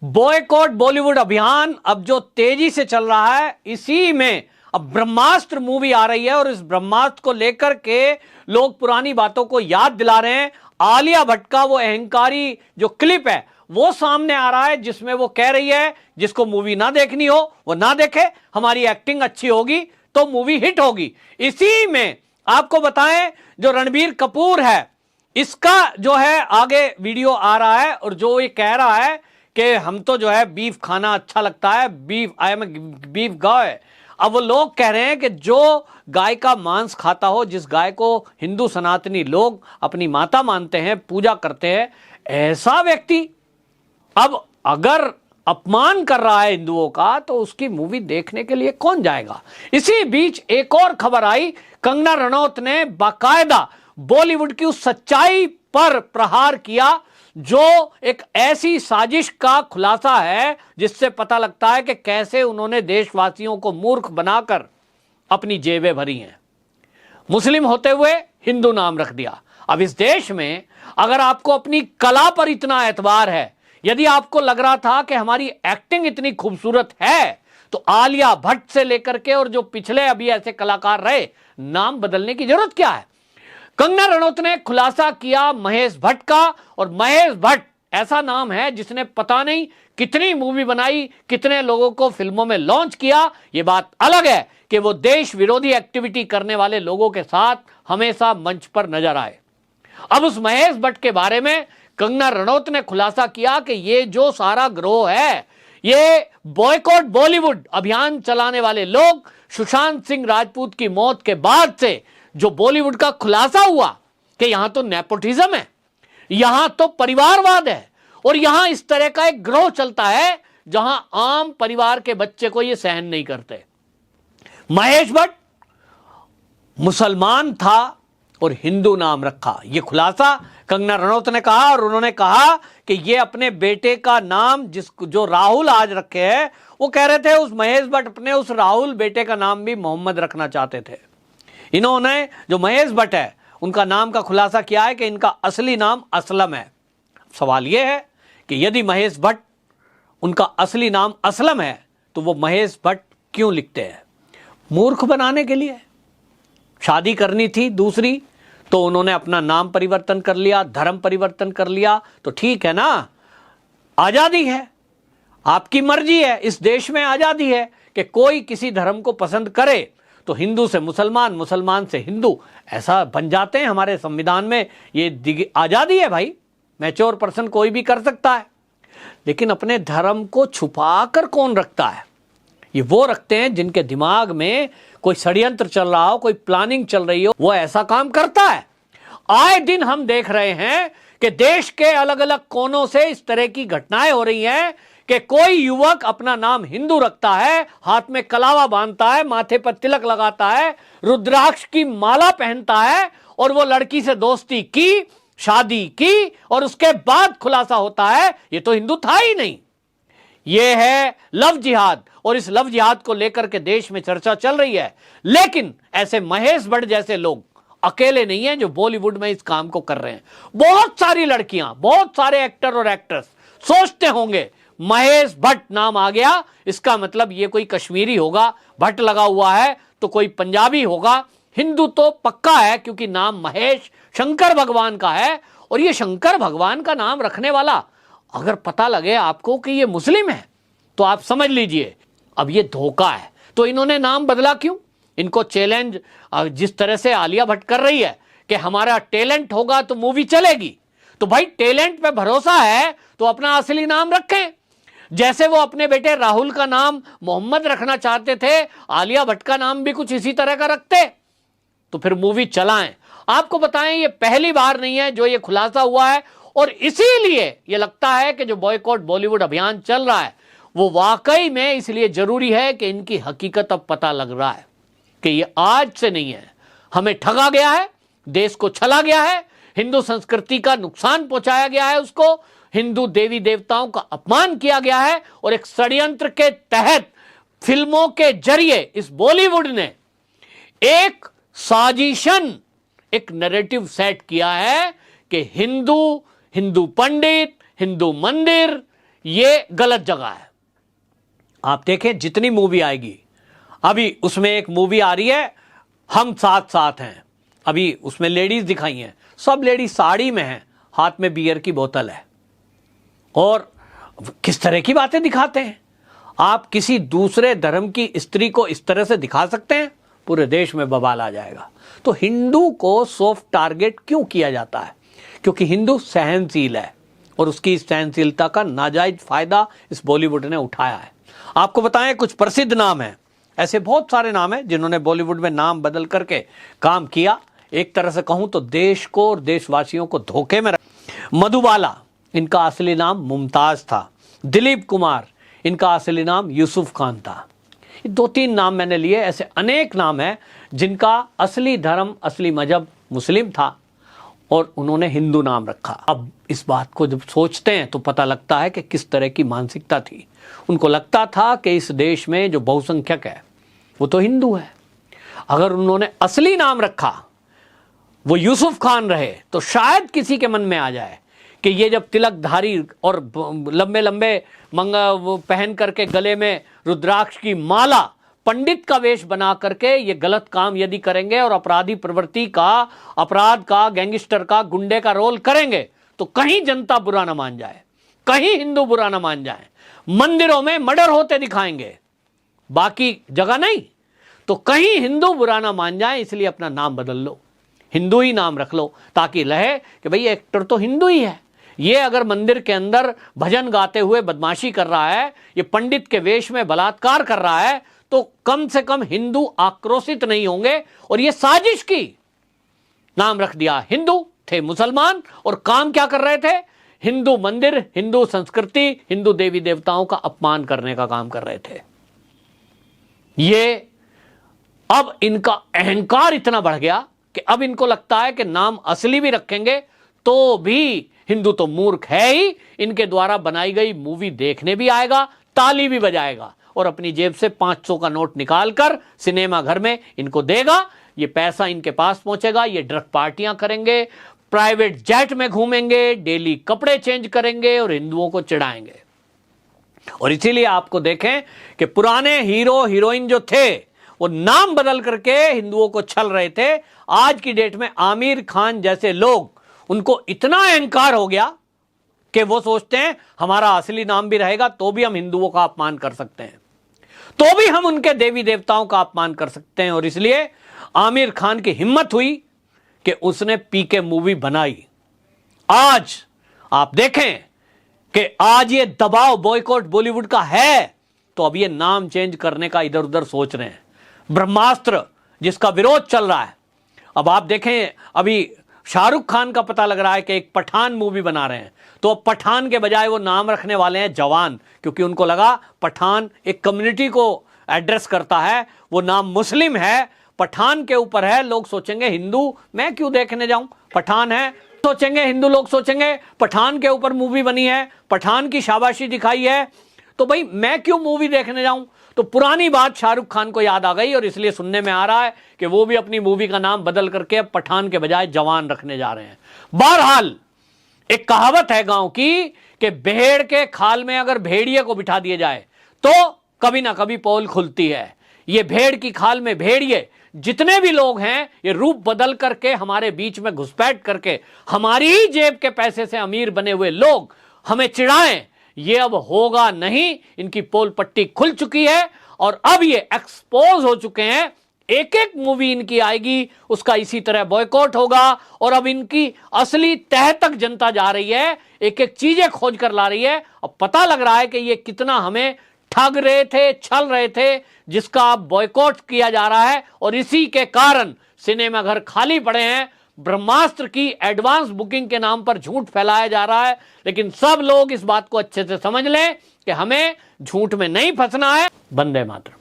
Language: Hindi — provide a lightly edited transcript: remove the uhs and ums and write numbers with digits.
बॉयकॉट बॉलीवुड अभियान अब जो तेजी से चल रहा है, इसी में अब ब्रह्मास्त्र मूवी आ रही है और इस ब्रह्मास्त्र को लेकर के लोग पुरानी बातों को याद दिला रहे हैं। आलिया भट्ट का वो अहंकारी जो क्लिप है वो सामने आ रहा है, जिसमें वो कह रही है जिसको मूवी ना देखनी हो वो ना देखे, हमारी एक्टिंग अच्छी होगी तो मूवी हिट होगी। इसी में आपको बताएं, जो रणबीर कपूर है इसका जो है आगे वीडियो आ रहा है और जो ये कह रहा है कि हम तो जो है बीफ खाना अच्छा लगता है, बीफ आई एम बीफ गाय। अब वो लोग कह रहे हैं कि जो गाय का मांस खाता हो, जिस गाय को हिंदू सनातनी लोग अपनी माता मानते हैं, पूजा करते हैं, ऐसा व्यक्ति अब अगर अपमान कर रहा है हिंदुओं का, तो उसकी मूवी देखने के लिए कौन जाएगा। इसी बीच एक और खबर आई, कंगना रनौत ने बाकायदा बॉलीवुड की उस सच्चाई पर प्रहार किया जो एक ऐसी साजिश का खुलासा है जिससे पता लगता है कि कैसे उन्होंने देशवासियों को मूर्ख बनाकर अपनी जेबें भरी हैं। मुस्लिम होते हुए हिंदू नाम रख दिया। अब इस देश में अगर आपको अपनी कला पर इतना एतबार है, यदि आपको लग रहा था कि हमारी एक्टिंग इतनी खूबसूरत है, तो आलिया भट्ट से लेकर के और जो पिछले अभी ऐसे कलाकार रहे, नाम बदलने की जरूरत क्या है। कंगना रनौत ने खुलासा किया महेश भट्ट का, और महेश भट्ट ऐसा नाम है जिसने पता नहीं कितनी मूवी बनाई, कितने लोगों को फिल्मों में लॉन्च किया। यह बात अलग है कि वो देश विरोधी एक्टिविटी करने वाले लोगों के साथ हमेशा मंच पर नजर आए। अब उस महेश भट्ट के बारे में कंगना रनौत ने खुलासा किया कि ये जो सारा गिरोह है, ये बॉयकॉट बॉलीवुड अभियान चलाने वाले लोग, सुशांत सिंह राजपूत की मौत के बाद से जो बॉलीवुड का खुलासा हुआ कि यहां तो नेपोटिज्म है, यहां तो परिवारवाद है, और यहां इस तरह का एक गिरोह चलता है जहां आम परिवार के बच्चे को यह सहन नहीं करते। महेश भट्ट मुसलमान था और हिंदू नाम रखा, यह खुलासा कंगना रनौत ने कहा। और उन्होंने कहा कि ये अपने बेटे का नाम जो राहुल आज रखे हैं, वो कह रहे थे उस महेश भट्ट अपने उस राहुल बेटे का नाम भी मोहम्मद रखना चाहते थे। इन्होंने जो महेश भट्ट है उनका नाम का खुलासा किया है कि इनका असली नाम असलम है। सवाल यह है कि यदि महेश भट्ट उनका असली नाम असलम है तो वो महेश भट्ट क्यों लिखते हैं? मूर्ख बनाने के लिए। शादी करनी थी दूसरी तो उन्होंने अपना नाम परिवर्तन कर लिया, धर्म परिवर्तन कर लिया, तो ठीक है ना, आजादी है, आपकी मर्जी है। इस देश में आजादी है कि कोई किसी धर्म को पसंद करे तो हिंदू से मुसलमान, मुसलमान से हिंदू, ऐसा बन जाते हैं। हमारे संविधान में ये आजादी है भाई, मैच्योर पर्सन कोई भी कर सकता है। लेकिन अपने धर्म को छुपा कर कौन रखता है? ये वो रखते हैं जिनके दिमाग में कोई षड्यंत्र चल रहा हो, कोई प्लानिंग चल रही हो, वो ऐसा काम करता है। आए दिन हम देख रहे हैं कि देश के अलग अलग कोनों से इस तरह की घटनाएं हो रही हैं कि कोई युवक अपना नाम हिंदू रखता है, हाथ में कलावा बांधता है, माथे पर तिलक लगाता है, रुद्राक्ष की माला पहनता है, और वो लड़की से दोस्ती की, शादी की, और उसके बाद खुलासा होता है ये तो हिंदू था ही नहीं। ये है लव जिहाद, और इस लव जिहाद को लेकर के देश में चर्चा चल रही है। लेकिन ऐसे महेश भट्ट जैसे लोग अकेले नहीं हैं जो बॉलीवुड में इस काम को कर रहे हैं। बहुत सारी लड़कियां, बहुत सारे एक्टर और एक्ट्रेस सोचते होंगे महेश भट्ट नाम आ गया, इसका मतलब ये कोई कश्मीरी होगा, भट्ट लगा हुआ है तो कोई पंजाबी होगा, हिंदू तो पक्का है क्योंकि नाम महेश शंकर भगवान का है। और ये शंकर भगवान का नाम रखने वाला अगर पता लगे आपको कि ये मुस्लिम है तो आप समझ लीजिए अब ये धोखा है। तो इन्होंने नाम बदला क्यों? इनको चैलेंज जिस तरह से आलिया भट्ट कर रही है कि हमारा टैलेंट होगा तो मूवी चलेगी, तो भाई टैलेंट पे भरोसा है तो अपना असली नाम रखें। जैसे वो अपने बेटे राहुल का नाम मोहम्मद रखना चाहते थे, आलिया भट्ट का नाम भी कुछ इसी तरह का रखते तो फिर मूवी चलाएं। आपको बताएं ये पहली बार नहीं है जो ये खुलासा हुआ है, और इसीलिए ये लगता है कि जो बॉयकॉट बॉलीवुड अभियान चल रहा है वो वाकई में इसलिए जरूरी है कि इनकी हकीकत अब पता लग रहा है कि ये आज से नहीं है। हमें ठगा गया है, देश को छला गया है, हिंदू संस्कृति का नुकसान पहुंचाया गया है, उसको हिंदू देवी देवताओं का अपमान किया गया है, और एक षड्यंत्र के तहत फिल्मों के जरिए इस बॉलीवुड ने एक साजिशन, एक नैरेटिव सेट किया है कि हिंदू, हिंदू पंडित, हिंदू मंदिर, ये गलत जगह है। आप देखें जितनी मूवी आएगी, अभी उसमें एक मूवी आ रही है हम साथ साथ हैं, अभी उसमें लेडीज दिखाई हैं, सब लेडीज साड़ी में हैं, हाथ में बियर की बोतल है, और किस तरह की बातें दिखाते हैं। आप किसी दूसरे धर्म की स्त्री को इस तरह से दिखा सकते हैं? पूरे देश में बवाल आ जाएगा। तो हिंदू को सॉफ्ट टारगेट क्यों किया जाता है? क्योंकि हिंदू सहनशील है और उसकी सहनशीलता का नाजायज फायदा इस बॉलीवुड ने उठाया है। आपको बताएं कुछ प्रसिद्ध नाम हैं, ऐसे बहुत सारे नाम हैं जिन्होंने बॉलीवुड में नाम बदल करके काम किया। एक तरह से कहूं तो देश को और देशवासियों को धोखे में मधुबाला, इनका असली नाम मुमताज था। दिलीप कुमार, इनका असली नाम यूसुफ खान था। ये 2-3 नाम मैंने लिए, ऐसे अनेक नाम हैं जिनका असली धर्म, असली मजहब मुस्लिम था और उन्होंने हिंदू नाम रखा। अब इस बात को जब सोचते हैं तो पता लगता है कि किस तरह की मानसिकता थी। उनको लगता था कि इस देश में जो बहुसंख्यक है वो तो हिंदू है, अगर उन्होंने असली नाम रखा, वो यूसुफ खान रहे, तो शायद किसी के मन में आ जाए कि ये जब तिलकधारी और लंबे लंबे वो पहन करके गले में रुद्राक्ष की माला, पंडित का वेश बना करके ये गलत काम यदि करेंगे और अपराधी प्रवृत्ति का, अपराध का, गैंगस्टर का, गुंडे का रोल करेंगे, तो कहीं जनता बुरा ना मान जाए, कहीं हिंदू बुरा ना मान जाए, मंदिरों में मर्डर होते दिखाएंगे, बाकी जगह नहीं, तो कहीं हिंदू बुरा ना मान जाए, इसलिए अपना नाम बदल लो, हिंदू ही नाम रख लो, ताकि रहे कि भाई एक्टर तो हिंदू ही है। ये अगर मंदिर के अंदर भजन गाते हुए बदमाशी कर रहा है, ये पंडित के वेश में बलात्कार कर रहा है, तो कम से कम हिंदू आक्रोशित नहीं होंगे। और ये साजिश की, नाम रख दिया हिंदू, थे मुसलमान और काम क्या कर रहे थे? हिंदू मंदिर, हिंदू संस्कृति, हिंदू देवी देवताओं का अपमान करने का काम कर रहे थे। ये अब इनका अहंकार इतना बढ़ गया कि अब इनको लगता है कि नाम असली भी रखेंगे तो भी हिंदू तो मूर्ख है ही, इनके द्वारा बनाई गई मूवी देखने भी आएगा, ताली भी बजाएगा और अपनी जेब से 500 का नोट निकालकर सिनेमा घर में इनको देगा। ये पैसा इनके पास पहुंचेगा, ये ड्रग पार्टियां करेंगे, प्राइवेट जेट में घूमेंगे, डेली कपड़े चेंज करेंगे और हिंदुओं को चिढ़ाएंगे। और इसीलिए आपको देखें कि पुराने हीरो हीरोइन जो थे वो नाम बदल करके हिंदुओं को छल रहे थे। आज की डेट में आमिर खान जैसे लोग, उनको इतना अहंकार हो गया कि वो सोचते हैं हमारा असली नाम भी रहेगा तो भी हम हिंदुओं का अपमान कर सकते हैं, तो भी हम उनके देवी देवताओं का अपमान कर सकते हैं। और इसलिए आमिर खान की हिम्मत हुई कि उसने पीके मूवी बनाई। आज आप देखें कि आज ये दबाव बॉयकॉट बॉलीवुड का है, तो अब ये नाम चेंज करने का इधर उधर सोच रहे हैं। ब्रह्मास्त्र जिसका विरोध चल रहा है, अब आप देखें अभी शाहरुख खान का पता लग रहा है कि एक पठान मूवी बना रहे हैं, तो अब पठान के बजाय वो नाम रखने वाले हैं जवान, क्योंकि उनको लगा पठान एक कम्युनिटी को एड्रेस करता है, वो नाम मुस्लिम है, पठान के ऊपर है, लोग सोचेंगे हिंदू मैं क्यों देखने जाऊं, पठान है, सोचेंगे हिंदू लोग सोचेंगे पठान के ऊपर मूवी बनी है, पठान की शाबाशी दिखाई है, तो भाई मैं क्यों मूवी देखने जाऊं। तो पुरानी बात शाहरुख खान को याद आ गई और इसलिए सुनने में आ रहा है कि वो भी अपनी मूवी का नाम बदल करके पठान के बजाय जवान रखने जा रहे हैं। बहरहाल एक कहावत है गांव की कि भेड़ के खाल में अगर भेड़िए को बिठा दिया जाए तो कभी ना कभी पोल खुलती है। ये भेड़ की खाल में भेड़िए, जितने भी लोग हैं ये रूप बदल करके हमारे बीच में घुसपैठ करके हमारी ही जेब के पैसे से अमीर बने हुए लोग हमें चिढ़ाएं, ये अब होगा नहीं। इनकी पोल पट्टी खुल चुकी है और अब ये एक्सपोज हो चुके हैं। एक एक मूवी इनकी आएगी उसका इसी तरह बॉयकॉट होगा और अब इनकी असली तह तक जनता जा रही है, एक एक चीजें खोज कर ला रही है। अब पता लग रहा है कि ये कितना हमें ठग रहे थे, छल रहे थे, जिसका अब बॉयकॉट किया जा रहा है और इसी के कारण सिनेमा घर खाली पड़े हैं। ब्रह्मास्त्र की एडवांस बुकिंग के नाम पर झूठ फैलाया जा रहा है, लेकिन सब लोग इस बात को अच्छे से समझ लें कि हमें झूठ में नहीं फंसना है। वंदे मातरम।